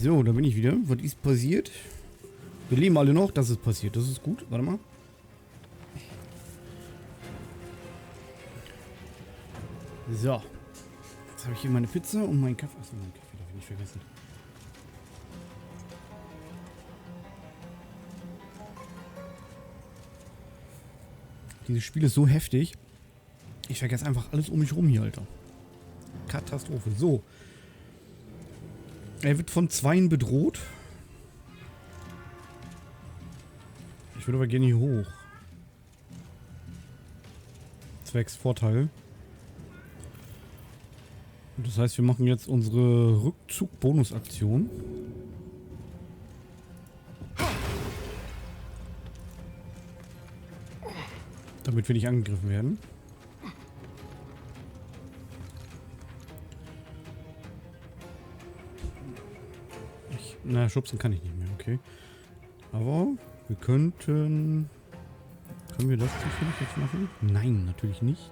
So, da bin ich wieder. Was ist passiert? Wir leben alle noch. Das ist passiert. Das ist gut. Warte mal. So. Jetzt habe ich hier meine Pizza und meinen Kaffee. Achso, meinen Kaffee darf ich nicht vergessen. Dieses Spiel ist so heftig. Ich vergesse einfach alles um mich rum hier, Alter. Katastrophe. So. Er wird von Zweien bedroht. Ich würde aber gerne hier hoch. Zwecks Vorteil. Und das heißt, wir machen jetzt unsere Rückzug-Bonus-Aktion. Damit wir nicht angegriffen werden. Na, schubsen kann ich nicht mehr, okay. Aber wir könnten... Können wir das zufällig jetzt machen? Nein, natürlich nicht.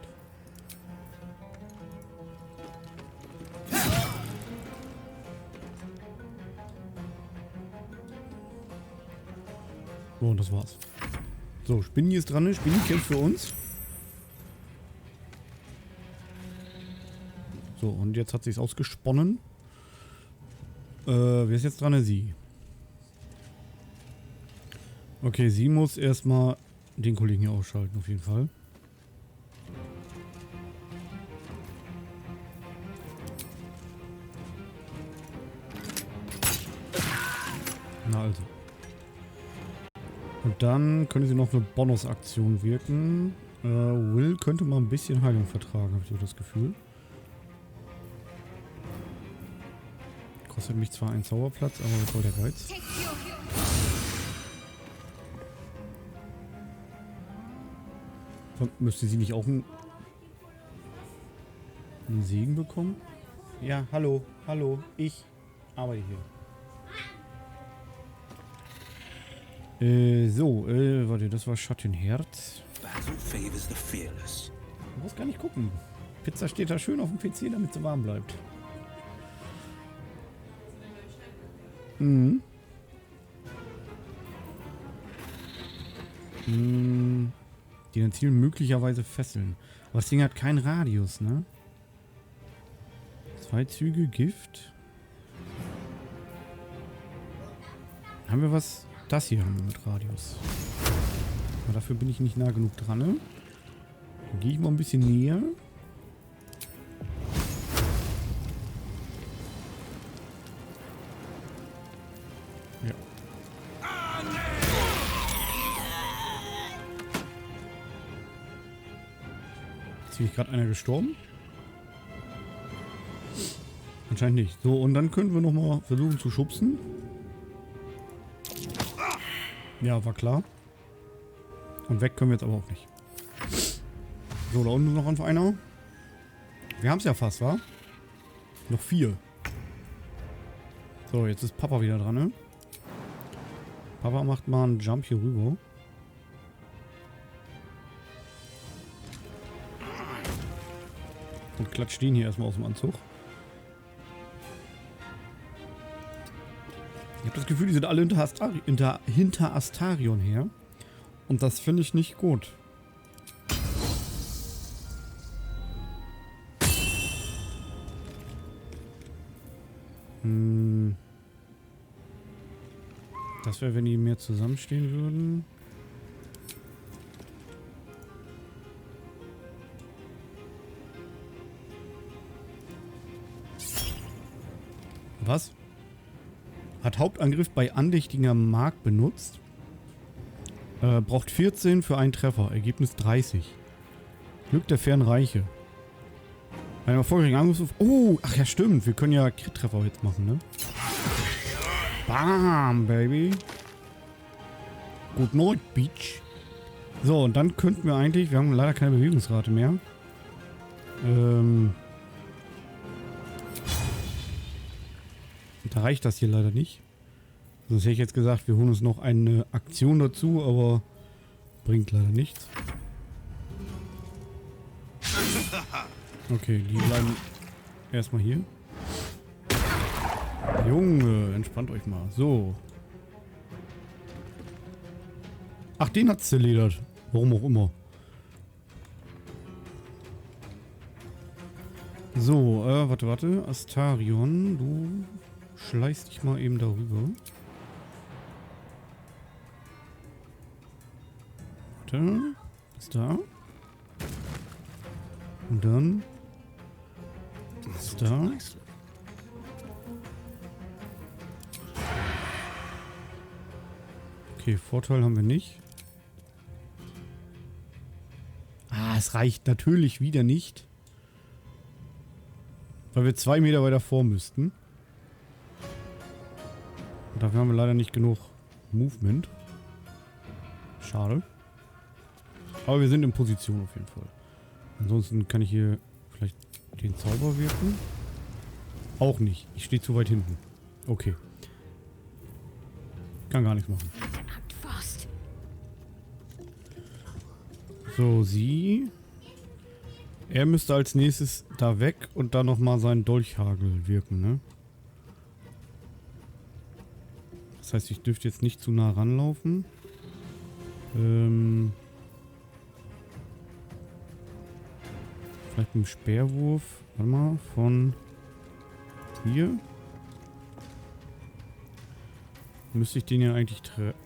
So, und das war's. So, Spinni ist dran. Spinni kämpft für uns. So, und jetzt hat sich's ausgesponnen. Wer ist jetzt dran? Sie. Okay, sie muss erstmal den Kollegen hier ausschalten, auf jeden Fall. Na also. Und dann könnte sie noch eine Bonusaktion wirken. Will könnte mal ein bisschen Heilung vertragen, habe ich so das Gefühl. Kostet mich zwar einen Zauberplatz, aber was soll der Geiz? Müsste sie nicht auch einen Segen bekommen? Ja, hallo, hallo, ich arbeite hier. Warte, das war Schattenherz. Du musst gar nicht gucken. Pizza steht da schön auf dem PC, damit sie warm bleibt. Mhm. Die dann zielen möglicherweise fesseln. Aber das Ding hat keinen Radius, ne? 2 Züge, Gift. Haben wir was? Das hier haben wir mit Radius. Aber dafür bin ich nicht nah genug dran, ne? Dann gehe ich mal ein bisschen näher. Ja. Ist hier gerade einer gestorben? Anscheinend nicht. So, und dann können wir nochmal versuchen zu schubsen. Ja, war klar. Und weg können wir jetzt aber auch nicht. So, da unten noch einer. Wir haben es ja fast, wa? Noch 4. So, jetzt ist Papa wieder dran, ne? Papa macht mal einen Jump hier rüber. Und klatscht den hier erstmal aus dem Anzug. Ich habe das Gefühl, die sind alle hinter Astarion her. Und das finde ich nicht gut. Das wäre, wenn die mehr zusammenstehen würden. Was? Hat Hauptangriff bei andächtiger Mark benutzt. Braucht 14 für einen Treffer. Ergebnis 30. Glück der fairen Reiche. Ein erfolgreicher Angriff. Oh, ach ja, stimmt. Wir können ja Crit-Treffer jetzt machen, ne? Bam, Baby. Good night, Beach. So, und dann könnten wir eigentlich... Wir haben leider keine Bewegungsrate mehr. Da reicht das hier leider nicht. Sonst hätte ich jetzt gesagt, wir holen uns noch eine Aktion dazu, aber bringt leider nichts. Okay, die bleiben erstmal hier. Junge, entspannt euch mal. So. Ach, den hat's zerledert. Warum auch immer. So, warte. Astarion, du schleichst dich mal eben darüber. Warte. Ist da. Und dann. Ist da. Okay, Vorteil haben wir nicht. Ah, es reicht natürlich wieder nicht. Weil wir 2 Meter weiter vor müssten. Und dafür haben wir leider nicht genug Movement. Schade. Aber wir sind in Position auf jeden Fall. Ansonsten kann ich hier vielleicht den Zauber wirken. Auch nicht. Ich stehe zu weit hinten. Okay. Kann gar nichts machen. So, sie. Er müsste als nächstes da weg und dann nochmal seinen Dolchhagel wirken, ne? Das heißt, ich dürfte jetzt nicht zu nah ranlaufen. Vielleicht ein Speerwurf. Warte mal, von hier. Müsste ich den ja eigentlich treffen.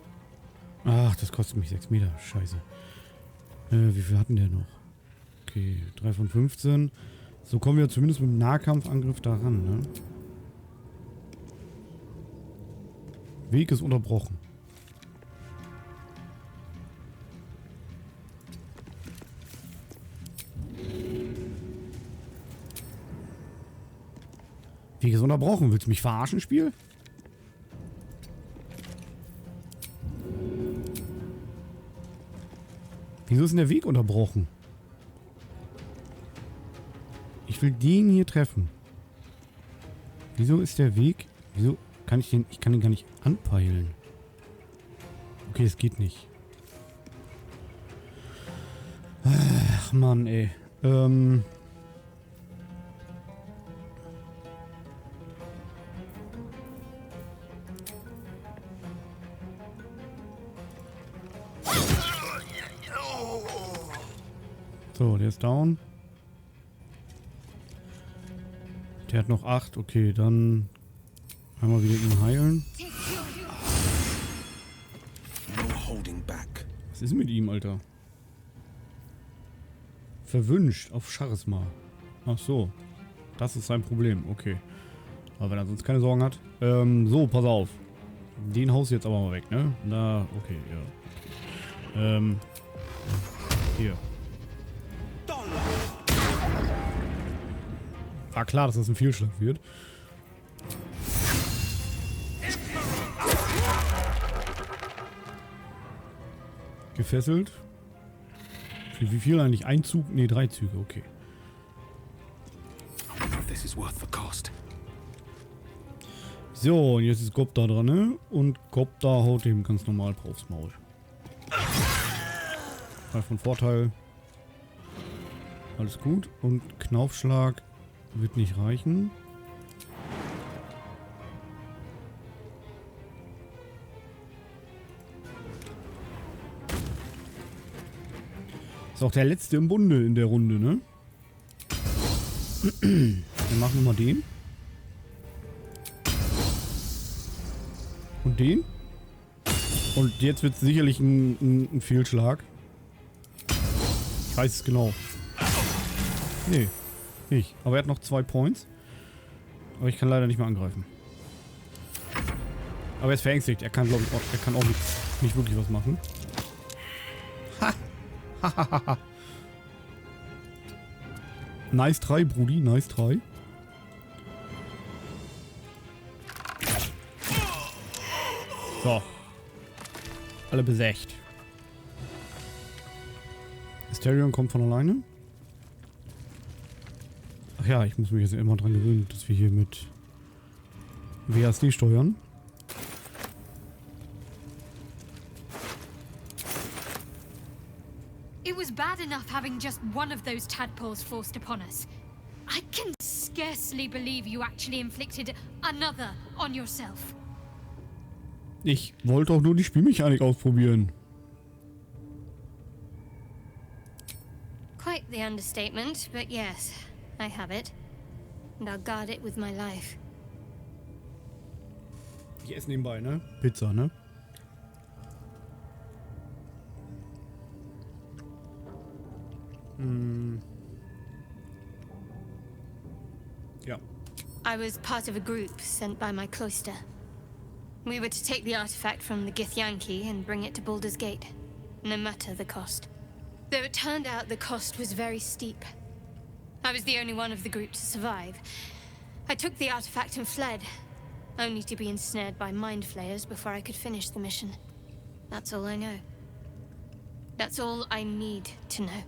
Ach, das kostet mich 6 Meter. Scheiße. Wie viel hatten der noch? Okay, 3 von 15. So kommen wir zumindest mit dem Nahkampfangriff da ran, ne? Weg ist unterbrochen. Weg ist unterbrochen. Willst du mich verarschen, Spiel? Wieso ist denn der Weg unterbrochen? Ich will den hier treffen. Wieso ist der Weg... Wieso kann ich den... Ich kann den gar nicht anpeilen. Okay, es geht nicht. Ach, Mann, ey. So, der ist down. Der hat noch 8. Okay, dann einmal wieder ihn heilen. Was ist mit ihm, Alter? Verwünscht auf Charisma. Ach so. Das ist sein Problem. Okay. Aber wenn er sonst keine Sorgen hat. So, pass auf. Den haust du jetzt aber mal weg, ne? Na, okay, ja. Hier. War klar, dass das ein Fehlschlag wird. Gefesselt. Für wie viel eigentlich? Ein Zug? Ne, 3 Züge, okay. So, und jetzt ist Gob da dran, ne? Und Gob da haut dem ganz normal aufs Maul. Fall von Vorteil. Alles gut. Und Knaufschlag wird nicht reichen. Ist auch der letzte im Bunde in der Runde, ne? Dann machen wir mal den. Und den. Und jetzt wird es sicherlich ein Fehlschlag. Ich weiß es genau. Nee, nicht. Aber er hat noch 2 Points. Aber ich kann leider nicht mehr angreifen. Aber er ist verängstigt. Er kann, glaube ich, er kann auch nicht wirklich was machen. Ha! Hahaha. Nice try, Brudi. Nice try. So. Alle besächt. Asterion kommt von alleine. Ach ja, ich muss mich jetzt immer dran gewöhnen, dass wir hier mit WASD steuern. It was bad enough having just one of those tadpoles forced upon us. I can scarcely believe you actually inflicted another on yourself. Ich wollte auch nur die Spielmechanik ausprobieren. Quite the understatement, but yes, I have it. And I'll guard it with my life. Ich esse nebenbei, ne? Pizza, ne? Ja. I was part of a group sent by my cloister. We were to take the artifact from the Githyanki and bring it to Baldur's Gate, no matter the cost. Though it turned out the cost was very steep. I was the only one of the group to survive. I took the artifact and fled, only to be ensnared by mind flayers before I could finish the mission. That's all I know. That's all I need to know.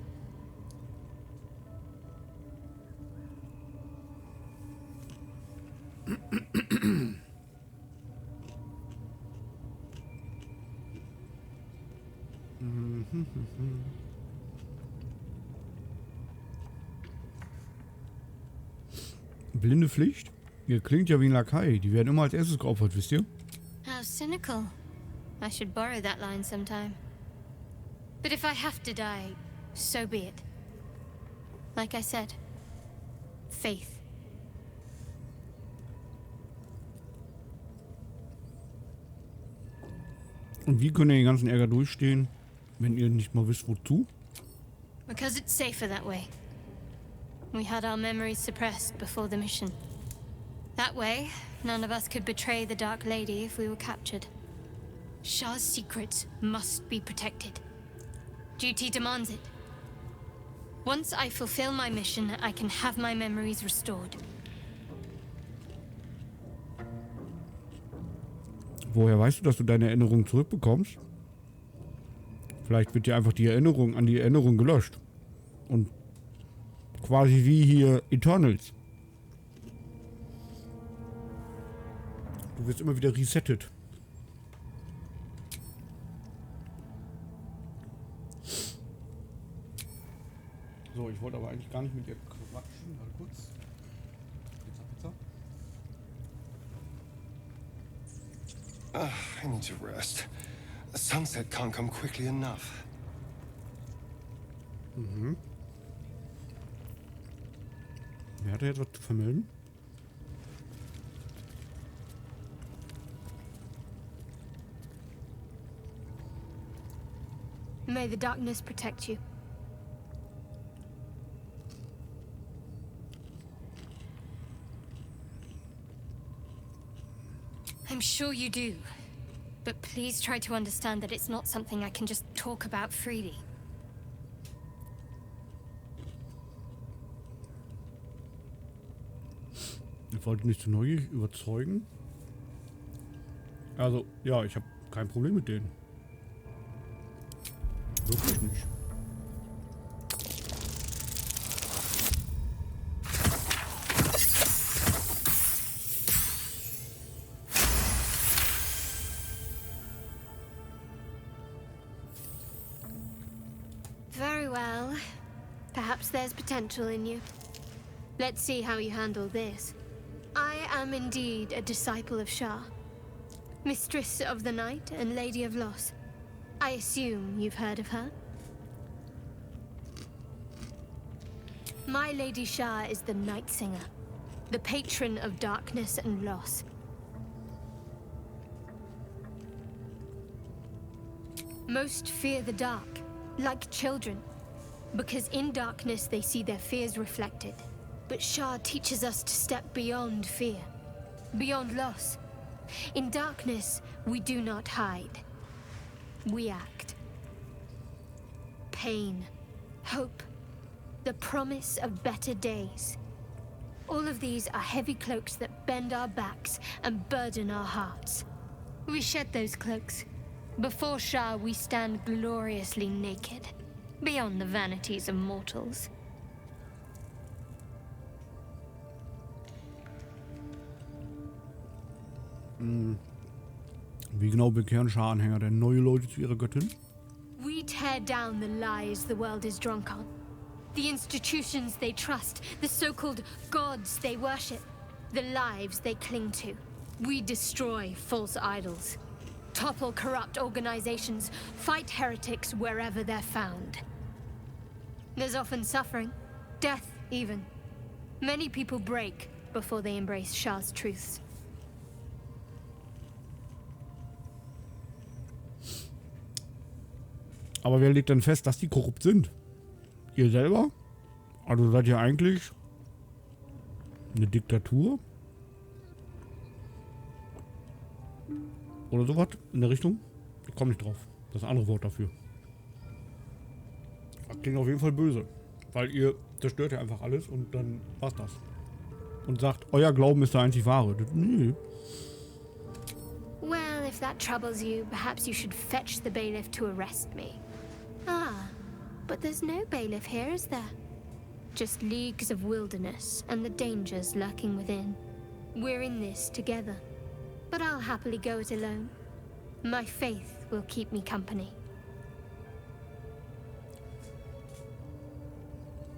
Blinde Pflicht? Ihr klingt ja wie ein Lakai. Die werden immer als erstes geopfert, wisst ihr? How cynical. I should borrow that line sometime. But if I have to die, so be it. Like I said, faith. Und wie könnt ihr den ganzen Ärger durchstehen, wenn ihr nicht mal wisst, wozu? Because it's safer that way. We had our memories suppressed before the mission. That way, none of us could betray the Dark Lady if we were captured. Shah's secrets must be protected. Duty demands it. Once I fulfill my mission, I can have my memories restored. Woher weißt du, dass du deine Erinnerung zurückbekommst? Vielleicht wird dir einfach die Erinnerung an die Erinnerung gelöscht. Und quasi wie hier Eternals. Du wirst immer wieder resettet. So, ich wollte aber eigentlich gar nicht mit dir quatschen. Warte kurz. Pizza. I need to rest. The sunset can't come quickly enough. Wer hat jetzt was zu vermelden? May the darkness protect you. I'm sure you do. But please try to understand that it's not something I can just talk about freely. Ich wollte nicht zu neugierig überzeugen. Also, ja, ich habe kein Problem mit denen. Wirklich nicht. Very well. Perhaps there's potential in you. Let's see how you handle this. I am indeed a disciple of Shah, Mistress of the Night and Lady of Loss. I assume you've heard of her? My Lady Shah is the Night Singer, the patron of darkness and loss. Most fear the dark, like children, because in darkness they see their fears reflected. But Shah teaches us to step beyond fear, beyond loss. In darkness, we do not hide. We act. Pain, hope, the promise of better days. All of these are heavy cloaks that bend our backs and burden our hearts. We shed those cloaks. Before Shah, we stand gloriously naked, beyond the vanities of mortals. Wie genau bekehren Schah-Anhänger denn neue Leute zu ihrer Göttin? We tear down the lies the world is drunk on. The institutions they trust, the so-called gods they worship, the lives they cling to. We destroy false idols, topple corrupt organizations, fight heretics wherever they're found. There's often suffering, death even. Many people break before they embrace Shah's truths. Aber wer legt denn fest, dass die korrupt sind? Ihr selber? Also seid ihr eigentlich eine Diktatur? Oder sowas in der Richtung? Ich komme nicht drauf. Das ist ein anderes Wort dafür. Das klingt auf jeden Fall böse. Weil ihr zerstört ja einfach alles und dann war's das. Und sagt, euer Glauben ist der einzig wahre. Nö. Well, if that troubles you, perhaps you should fetch the bailiff to arrest me. Ah, but there's no bailiff here, is there? Just leagues of wilderness and the dangers lurking within. We're in this together. But I'll happily go it alone. My faith will keep me company.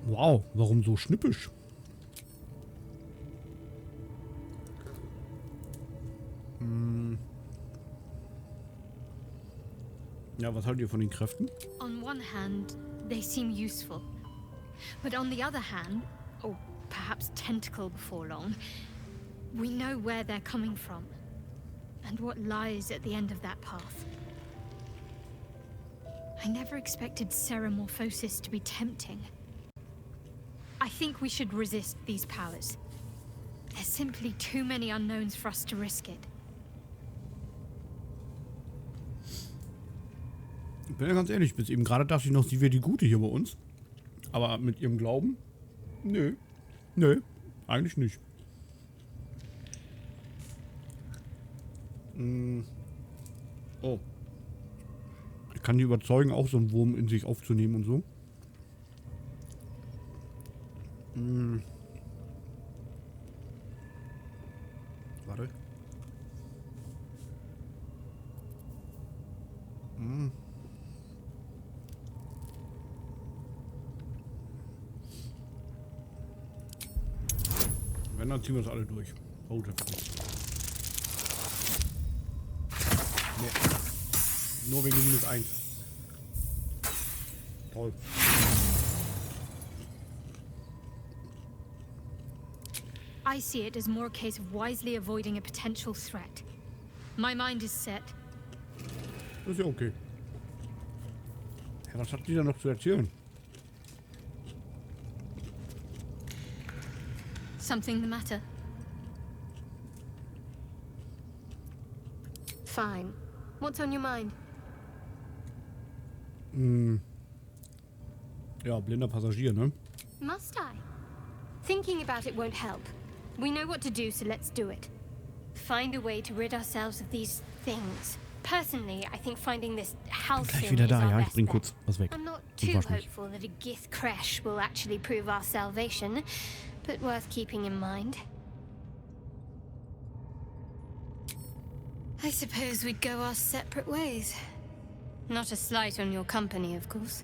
Wow, warum so schnippisch? Ja, was haltet ihr von den Kräften? On one hand, they seem useful. But on the other hand, or perhaps tentacle before long, we know where they're coming from. And what lies at the end of that path. I never expected Ceramorphosis to be tempting. I think we should resist these powers. There's simply too many unknowns for us to risk it. Ich bin ja ganz ehrlich, bis eben gerade dachte ich noch, sie wäre die Gute hier bei uns. Aber mit ihrem Glauben? Nö. Nö, eigentlich nicht. Oh. Ich kann die überzeugen, auch so einen Wurm in sich aufzunehmen und so. Warte. Wenn, dann ziehen wir es alle durch. Oh, das ist nee. Nur wegen -1. Toll. I see it as more a case of wisely avoiding a potential threat. My mind is set. Das ist ja okay. Ja, was hat die da noch zu erzählen? Something the matter? Fine. What's on your mind? Ja, blinder Passagier, ne? Must I? Thinking about it won't help. We know what to do, so let's do it. Find a way to rid ourselves of these things. Personally, I think finding this house Gleich in wieder is da, our ja, ich best bring bet. kurz was weg. I'm not Und too wasch mich. hopeful that a Gith crash will actually prove our salvation, but worth keeping in mind. I suppose we'd go our separate ways. Not a slight on your company, of course.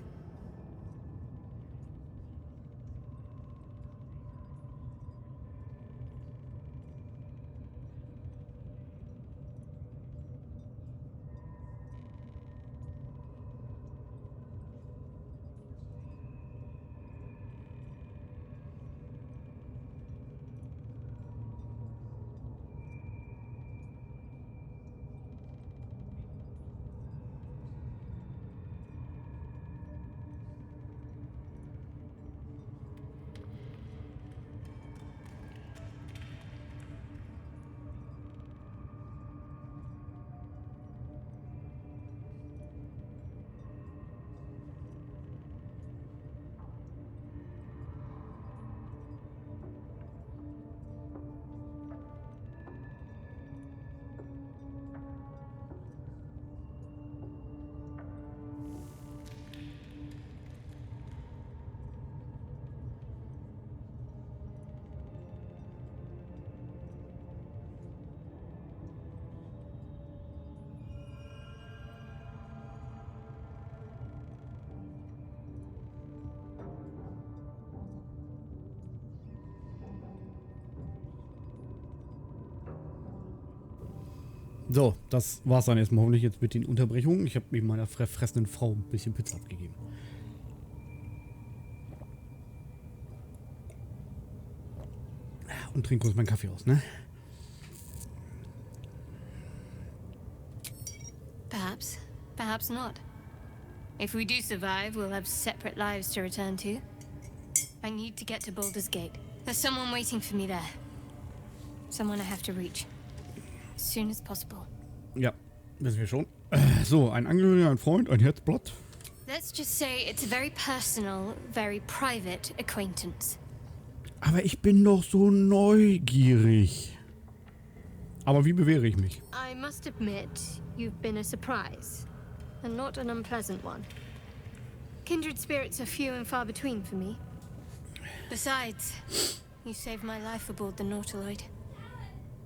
So, das war's dann erstmal hoffentlich jetzt mit den Unterbrechungen. Ich habe mit meiner fressenden Frau ein bisschen Pizza abgegeben. Und trinke kurz meinen Kaffee aus, ne? Perhaps. Perhaps not. If we do survive, we'll have separate lives to return to. I need to get to Baldur's Gate. There's someone waiting for me there. Someone I have to reach. As soon as possible. Ja, wissen wir schon. So, ein Angehöriger, ein Freund, ein Herzblatt. Let's just say it's a very personal, very private acquaintance. Aber ich bin doch so neugierig. Aber wie bewähre ich mich? I must admit, you've been a surprise. And not an unpleasant one. Kindred spirits are few and far between for me. Besides, you saved my life aboard the Nautiloid.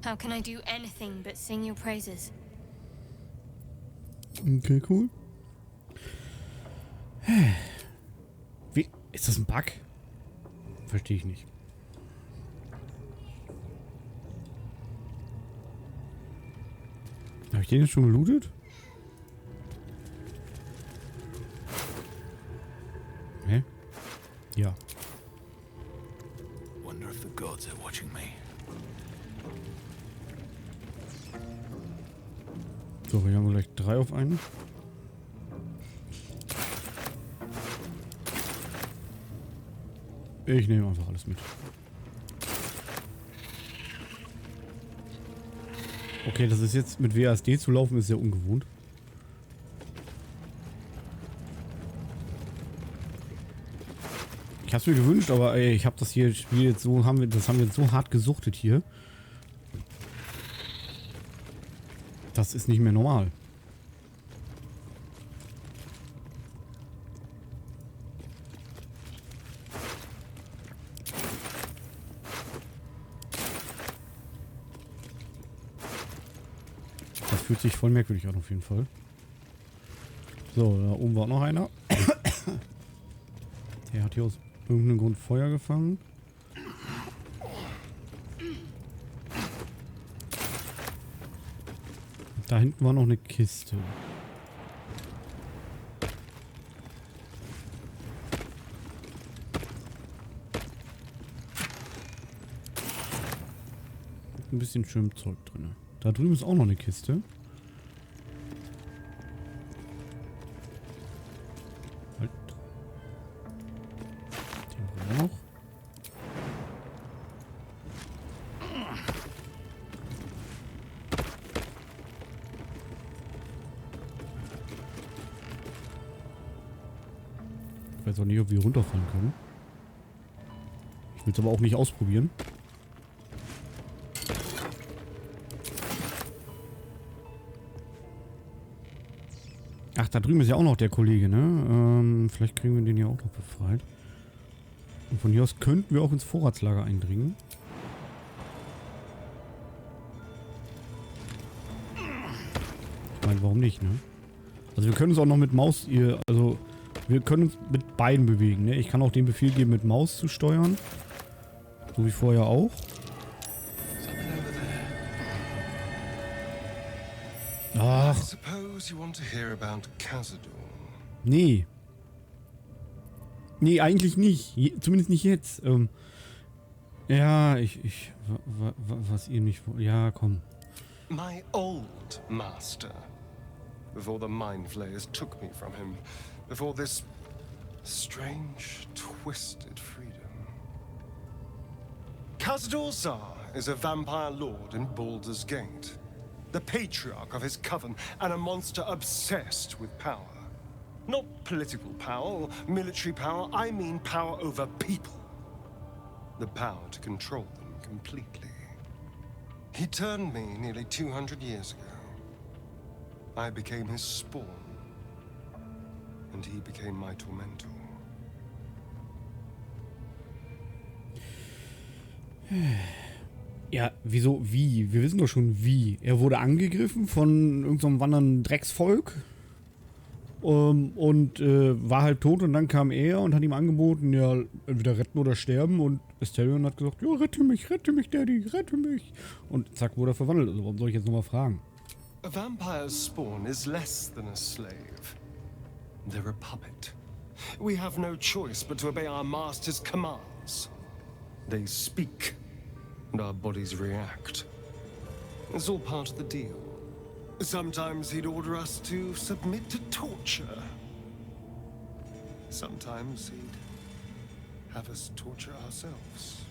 How can I do anything but sing your praises? Okay, cool. Wie? Ist das ein Bug? Verstehe ich nicht. Habe ich den jetzt schon gelootet? Hä? Ja. Wonder if the gods are watching me. So, wir haben gleich 3 auf einen. Ich nehme einfach alles mit. Okay, das ist jetzt mit WASD zu laufen, ist sehr ungewohnt. Ich hab's mir gewünscht, aber ey, ich habe das hier Spiel jetzt so, das haben wir jetzt so hart gesuchtet hier. Das ist nicht mehr normal. Das fühlt sich voll merkwürdig an auf jeden Fall. So, da oben war noch einer. Der hat hier aus irgendeinem Grund Feuer gefangen. Da hinten war noch eine Kiste. Ein bisschen Schwimmzeug drin. Da drüben ist auch noch eine Kiste. Halt. Den brauchen wir noch. Ich weiß auch nicht, ob wir runterfallen können. Ich will es aber auch nicht ausprobieren. Ach, da drüben ist ja auch noch der Kollege, ne? Vielleicht kriegen wir den hier auch noch befreit. Und von hier aus könnten wir auch ins Vorratslager eindringen. Ich meine, warum nicht, ne? Also wir können uns auch noch mit Maus hier, also wir können uns mit beiden bewegen, ne? Ich kann auch den Befehl geben, mit Maus zu steuern. So wie vorher auch. Ach. I suppose you want to hear about Cazador. Nee. Nee, eigentlich nicht. Zumindest nicht jetzt. Ja, was ihr nicht... Ja, komm. My old master. Before the Mind Flayers took me from him. Before this strange, twisted freedom. Cazador Zar is a vampire lord in Baldur's Gate. The patriarch of his coven, and a monster obsessed with power. Not political power or military power, I mean power over people. The power to control them completely. He turned me nearly 200 years ago. I became his spawn, and he became my tormentor. Ja, wieso? Wie? Wir wissen doch schon wie. Er wurde angegriffen von irgendeinem wandernden Drecksvolk. Und war halt tot und dann kam er und hat ihm angeboten, ja, entweder retten oder sterben. Und Asterion hat gesagt, ja, rette mich, Daddy, rette mich. Und zack, wurde er verwandelt. Also warum soll ich jetzt nochmal fragen? A vampire's spawn is less than a slave. They're a puppet. We have no choice but to obey our master's commands. They speak, and our bodies react. It's all part of the deal. Sometimes he'd order us to submit to torture. Sometimes he'd have us torture ourselves.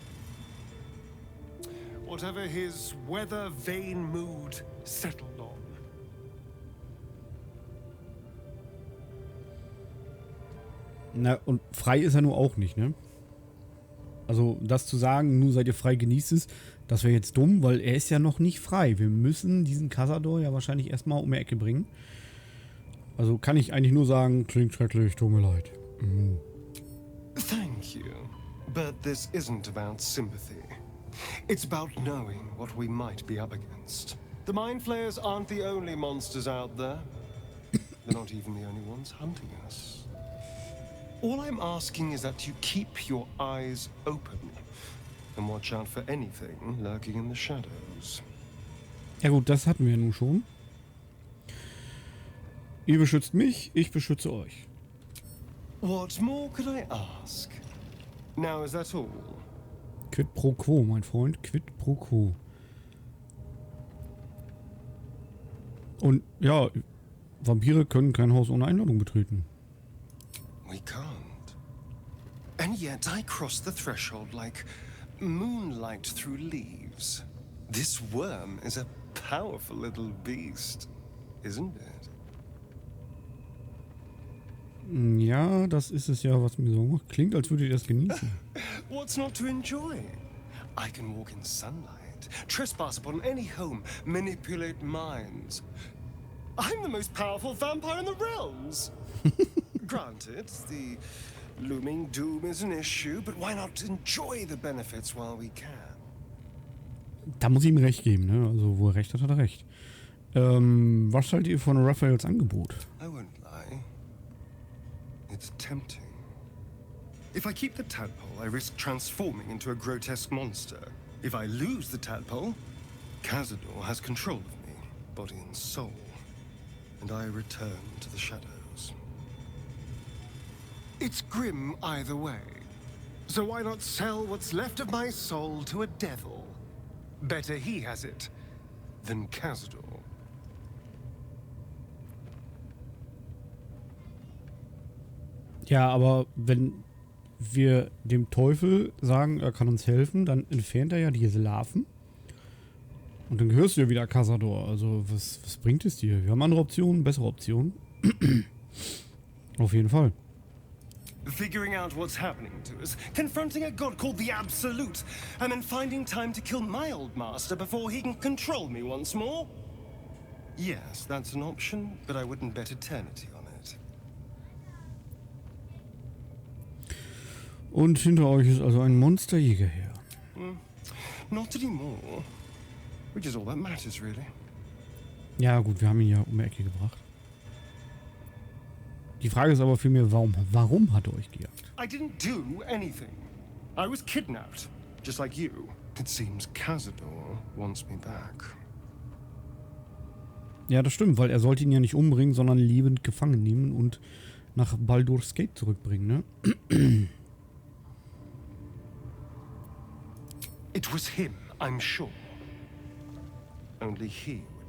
Whatever his weather-vane mood settled on. Na, und frei ist er nur auch nicht, ne? Also, das zu sagen, nun seid ihr frei, genießt es, das wäre jetzt dumm, weil er ist ja noch nicht frei. Wir müssen diesen Cazador ja wahrscheinlich erstmal um die Ecke bringen. Also kann ich eigentlich nur sagen, klingt schrecklich, tut mir leid. Mhm. Thank you, but this isn't about sympathy. It's about knowing what we might be up against. The Mind Flayers aren't the only monsters out there. They're not even the only ones hunting us. All I'm asking is that you keep your eyes open and watch out for anything lurking in the shadows. Ja gut, das hatten wir nun schon. Ihr beschützt mich, ich beschütze euch. What more could I ask? Now is that all? Quid pro quo, mein Freund, quid pro quo. Und ja, Vampire können kein Haus ohne Einladung betreten. We can't. And yet I crossed the threshold like moonlight through leaves. This worm is a powerful little beast, isn't it? Ja, das ist es ja, was mir so macht. Klingt, als würdet ihr das genießen. What's not to enjoy? I can walk in sunlight, trespass upon any home, manipulate minds. I'm the most powerful vampire in the realms. Granted, the looming doom is an issue, but why not enjoy the benefits while we can? Da muss ich ihm recht geben, ne? Also, wo er recht hat, hat er recht. Was haltet ihr von Raphaels Angebot? I won't lie. It's tempting. If I keep the tadpole, I risk transforming into a grotesque monster. If I lose the tadpole, Cazador has control of me, body and soul, and I return to the shadows. It's grim either way. So why not sell what's left of my soul to a devil? Better he has it than Cazador. Ja, aber wenn wir dem Teufel sagen, er kann uns helfen, dann entfernt er ja diese Larven. Und dann gehörst du ja wieder Cazador. Also was bringt es dir? Wir haben andere Optionen, bessere Optionen. Auf jeden Fall. Figuring out what's happening to us, confronting a god called the Absolute, and then finding time to kill my old master before he can control me once more? Yes, that's an option, but I wouldn't bet eternity on it. Und hinter euch ist also ein Monsterjäger her. Not anymore. Which is all that matters, really. Ja gut, wir haben ihn ja um die Ecke gebracht. Die Frage ist aber vielmehr, warum hat er euch gejagt? I didn't do anything. I was kidnapped, just like you. It seems Cazador wants me back. Ja, das stimmt, weil er sollte ihn ja nicht umbringen, sondern lebend gefangen nehmen und nach Baldur's Gate zurückbringen, ne? It was him, I'm sure. Only he